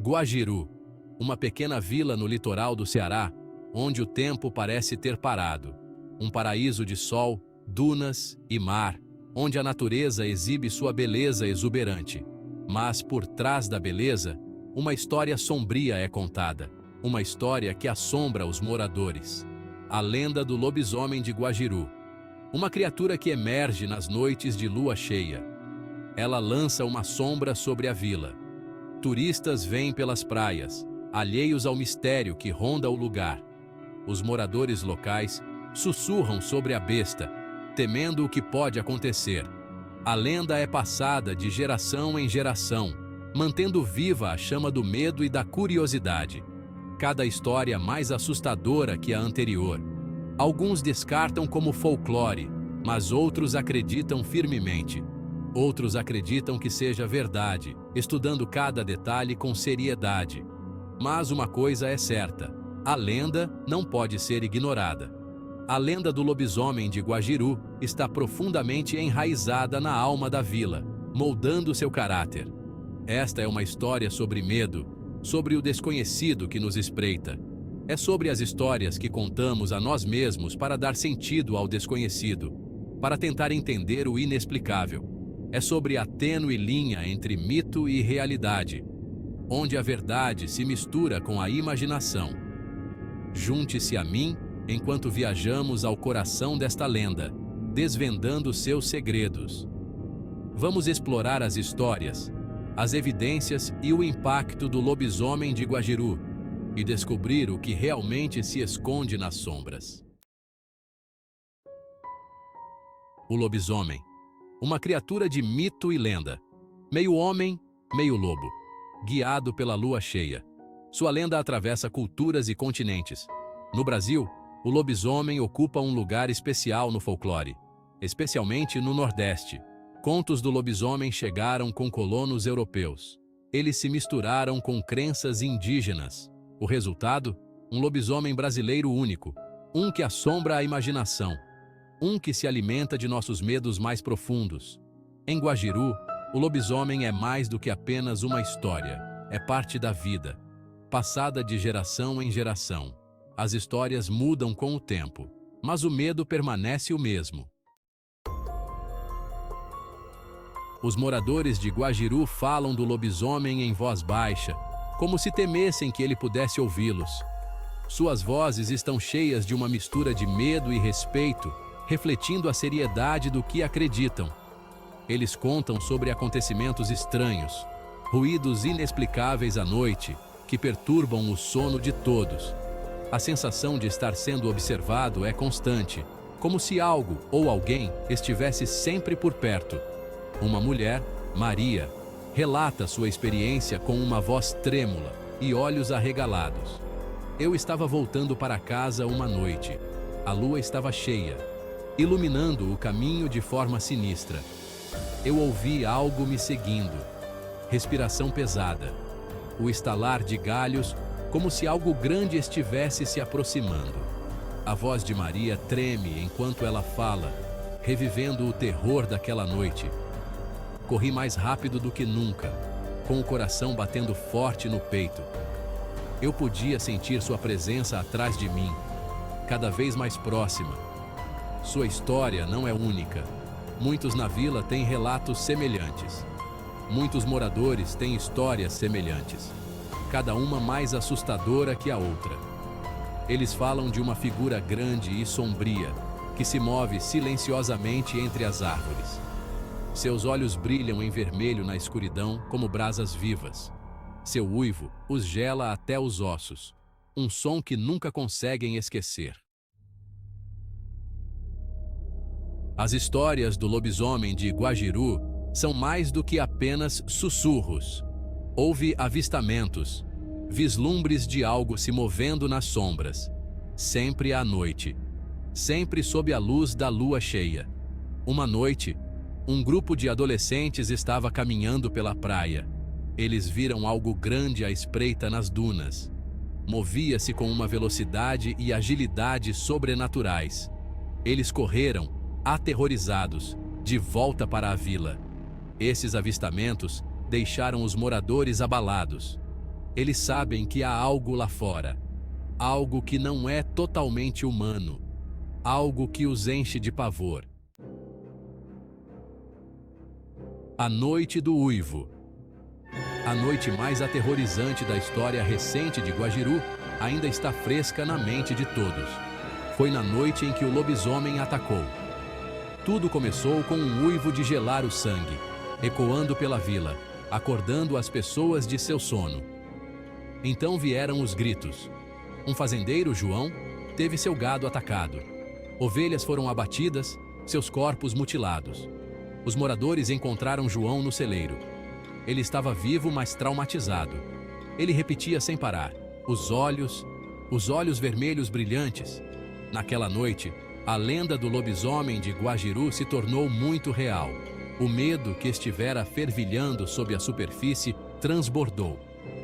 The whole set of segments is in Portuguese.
Guajiru, uma pequena vila no litoral do Ceará, onde o tempo parece ter parado. Um paraíso de sol, dunas e mar, onde a natureza exibe sua beleza exuberante. Mas por trás da beleza, uma história sombria é contada. Uma história que assombra os moradores. A lenda do lobisomem de Guajiru. Uma criatura que emerge nas noites de lua cheia. Ela lança uma sombra sobre a vila. Turistas vêm pelas praias, alheios ao mistério que ronda o lugar. Os moradores locais sussurram sobre a besta, temendo o que pode acontecer. A lenda é passada de geração em geração, mantendo viva a chama do medo e da curiosidade. Cada história mais assustadora que a anterior. Alguns descartam como folclore, mas outros acreditam firmemente. Outros acreditam que seja verdade, estudando cada detalhe com seriedade. Mas uma coisa é certa: a lenda não pode ser ignorada. A lenda do lobisomem de Guajiru está profundamente enraizada na alma da vila, moldando seu caráter. Esta é uma história sobre medo, sobre o desconhecido que nos espreita. É sobre as histórias que contamos a nós mesmos para dar sentido ao desconhecido, para tentar entender o inexplicável. É sobre a tênue linha entre mito e realidade, onde a verdade se mistura com a imaginação. Junte-se a mim enquanto viajamos ao coração desta lenda, desvendando seus segredos. Vamos explorar as histórias, as evidências e o impacto do lobisomem de Guajiru e descobrir o que realmente se esconde nas sombras. O lobisomem. Uma criatura de mito e lenda, meio homem, meio lobo, guiado pela lua cheia. Sua lenda atravessa culturas e continentes. No Brasil, o lobisomem ocupa um lugar especial no folclore, especialmente no Nordeste. Contos do lobisomem chegaram com colonos europeus. Eles se misturaram com crenças indígenas. O resultado? Um lobisomem brasileiro único, um que assombra a imaginação. Um que se alimenta de nossos medos mais profundos. Em Guajiru, o lobisomem é mais do que apenas uma história. É parte da vida, passada de geração em geração. As histórias mudam com o tempo, mas o medo permanece o mesmo. Os moradores de Guajiru falam do lobisomem em voz baixa, como se temessem que ele pudesse ouvi-los. Suas vozes estão cheias de uma mistura de medo e respeito, refletindo a seriedade do que acreditam. Eles contam sobre acontecimentos estranhos, ruídos inexplicáveis à noite, que perturbam o sono de todos. A sensação de estar sendo observado é constante, como se algo ou alguém estivesse sempre por perto. Uma mulher, Maria, relata sua experiência com uma voz trêmula e olhos arregalados. Eu estava voltando para casa uma noite. A lua estava cheia, iluminando o caminho de forma sinistra. Eu ouvi algo me seguindo. Respiração pesada. O estalar de galhos, como se algo grande estivesse se aproximando. A voz de Maria treme enquanto ela fala, revivendo o terror daquela noite. Corri mais rápido do que nunca, com o coração batendo forte no peito. Eu podia sentir sua presença atrás de mim, cada vez mais próxima. Sua história não é única. Muitos na vila têm relatos semelhantes. Muitos moradores têm histórias semelhantes, cada uma mais assustadora que a outra. Eles falam de uma figura grande e sombria, que se move silenciosamente entre as árvores. Seus olhos brilham em vermelho na escuridão como brasas vivas. Seu uivo os gela até os ossos, um som que nunca conseguem esquecer. As histórias do lobisomem de Guajiru são mais do que apenas sussurros. Houve avistamentos, vislumbres de algo se movendo nas sombras, sempre à noite, sempre sob a luz da lua cheia. Uma noite, um grupo de adolescentes estava caminhando pela praia. Eles viram algo grande à espreita nas dunas. Movia-se com uma velocidade e agilidade sobrenaturais. Eles correram, aterrorizados, de volta para a vila. Esses avistamentos deixaram os moradores abalados. Eles sabem que há algo lá fora, algo que não é totalmente humano, algo que os enche de pavor. A Noite do Uivo. A noite mais aterrorizante da história recente de Guajiru ainda está fresca na mente de todos. Foi na noite em que o lobisomem atacou. Tudo começou com um uivo de gelar o sangue, ecoando pela vila, acordando as pessoas de seu sono. Então vieram os gritos. Um fazendeiro, João, teve seu gado atacado. Ovelhas foram abatidas, seus corpos mutilados. Os moradores encontraram João no celeiro. Ele estava vivo, mas traumatizado. Ele repetia sem parar: os olhos vermelhos brilhantes. Naquela noite, a lenda do lobisomem de Guajiru se tornou muito real. O medo que estivera fervilhando sob a superfície transbordou.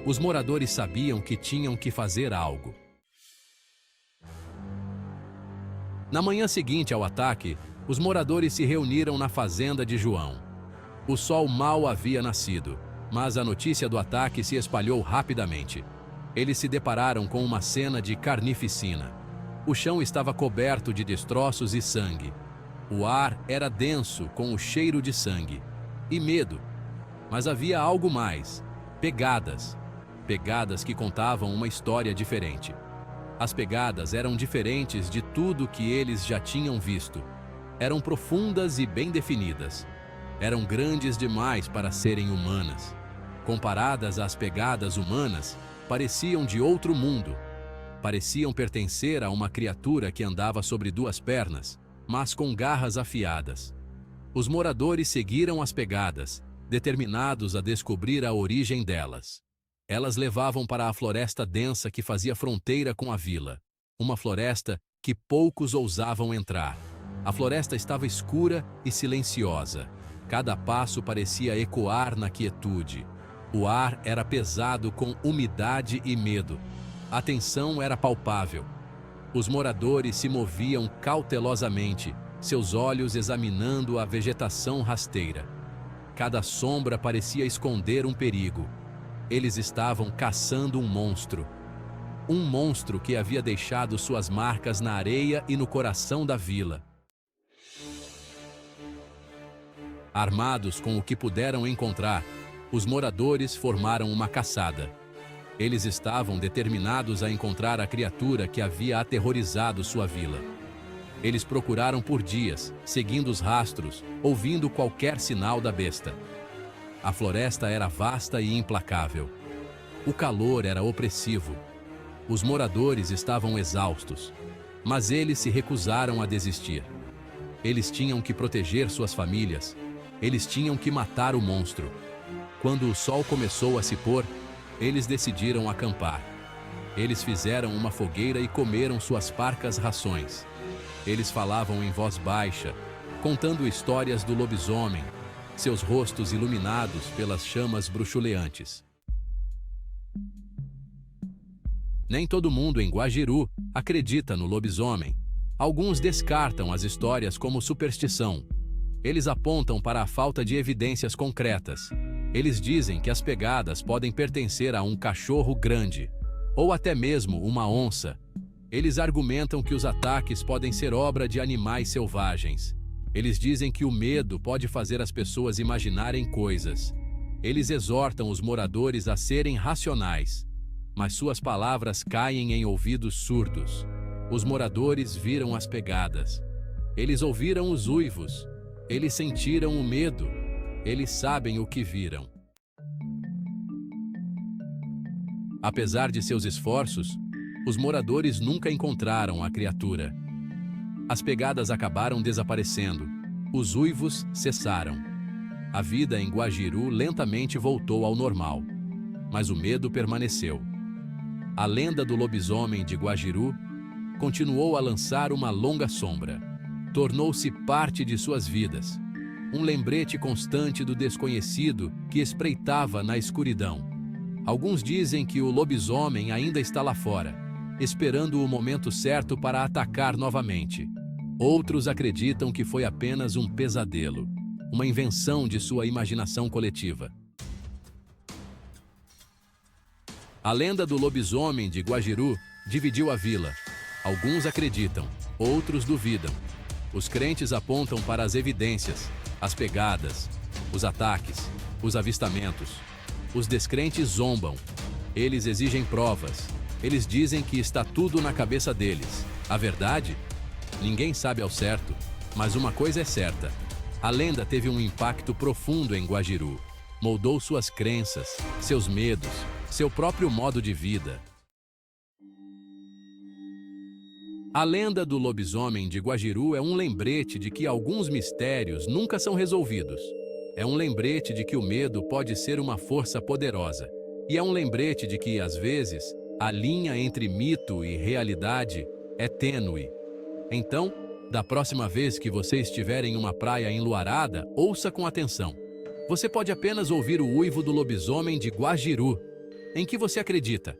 Os moradores sabiam que tinham que fazer algo. Na manhã seguinte ao ataque, os moradores se reuniram na fazenda de João. O sol mal havia nascido, mas a notícia do ataque se espalhou rapidamente. Eles se depararam com uma cena de carnificina. O chão estava coberto de destroços e sangue. O ar era denso com o cheiro de sangue e medo. Mas havia algo mais: pegadas. Pegadas que contavam uma história diferente. As pegadas eram diferentes de tudo que eles já tinham visto. Eram profundas e bem definidas. Eram grandes demais para serem humanas. Comparadas às pegadas humanas, pareciam de outro mundo. Pareciam pertencer a uma criatura que andava sobre duas pernas, mas com garras afiadas. Os moradores seguiram as pegadas, determinados a descobrir a origem delas. Elas levavam para a floresta densa que fazia fronteira com a vila. Uma floresta que poucos ousavam entrar. A floresta estava escura e silenciosa. Cada passo parecia ecoar na quietude. O ar era pesado com umidade e medo. A tensão era palpável. Os moradores se moviam cautelosamente, seus olhos examinando a vegetação rasteira. Cada sombra parecia esconder um perigo. Eles estavam caçando um monstro. Um monstro que havia deixado suas marcas na areia e no coração da vila. Armados com o que puderam encontrar, os moradores formaram uma caçada. Eles estavam determinados a encontrar a criatura que havia aterrorizado sua vila. Eles procuraram por dias, seguindo os rastros, ouvindo qualquer sinal da besta. A floresta era vasta e implacável. O calor era opressivo. Os moradores estavam exaustos, mas eles se recusaram a desistir. Eles tinham que proteger suas famílias. Eles tinham que matar o monstro. Quando o sol começou a se pôr, eles decidiram acampar. Eles fizeram uma fogueira e comeram suas parcas rações. Eles falavam em voz baixa, contando histórias do lobisomem, seus rostos iluminados pelas chamas bruxuleantes. Nem todo mundo em Guajiru acredita no lobisomem. Alguns descartam as histórias como superstição. Eles apontam para a falta de evidências concretas. Eles dizem que as pegadas podem pertencer a um cachorro grande, ou até mesmo uma onça. Eles argumentam que os ataques podem ser obra de animais selvagens. Eles dizem que o medo pode fazer as pessoas imaginarem coisas. Eles exortam os moradores a serem racionais, mas suas palavras caem em ouvidos surdos. Os moradores viram as pegadas. Eles ouviram os uivos. Eles sentiram o medo. Eles sabem o que viram. Apesar de seus esforços, os moradores nunca encontraram a criatura. As pegadas acabaram desaparecendo. Os uivos cessaram. A vida em Guajiru lentamente voltou ao normal, mas o medo permaneceu. A lenda do lobisomem de Guajiru continuou a lançar uma longa sombra. Tornou-se parte de suas vidas. Um lembrete constante do desconhecido que espreitava na escuridão. Alguns dizem que o lobisomem ainda está lá fora, esperando o momento certo para atacar novamente. Outros acreditam que foi apenas um pesadelo, uma invenção de sua imaginação coletiva. A lenda do lobisomem de Guajiru dividiu a vila. Alguns acreditam, outros duvidam. Os crentes apontam para as evidências, as pegadas, os ataques, os avistamentos. Os descrentes zombam. Eles exigem provas. Eles dizem que está tudo na cabeça deles. A verdade? Ninguém sabe ao certo, mas uma coisa é certa. A lenda teve um impacto profundo em Guajiru. Moldou suas crenças, seus medos, seu próprio modo de vida. A lenda do lobisomem de Guajiru é um lembrete de que alguns mistérios nunca são resolvidos. É um lembrete de que o medo pode ser uma força poderosa. E é um lembrete de que, às vezes, a linha entre mito e realidade é tênue. Então, da próxima vez que você estiver em uma praia enluarada, ouça com atenção. Você pode apenas ouvir o uivo do lobisomem de Guajiru. Em que você acredita?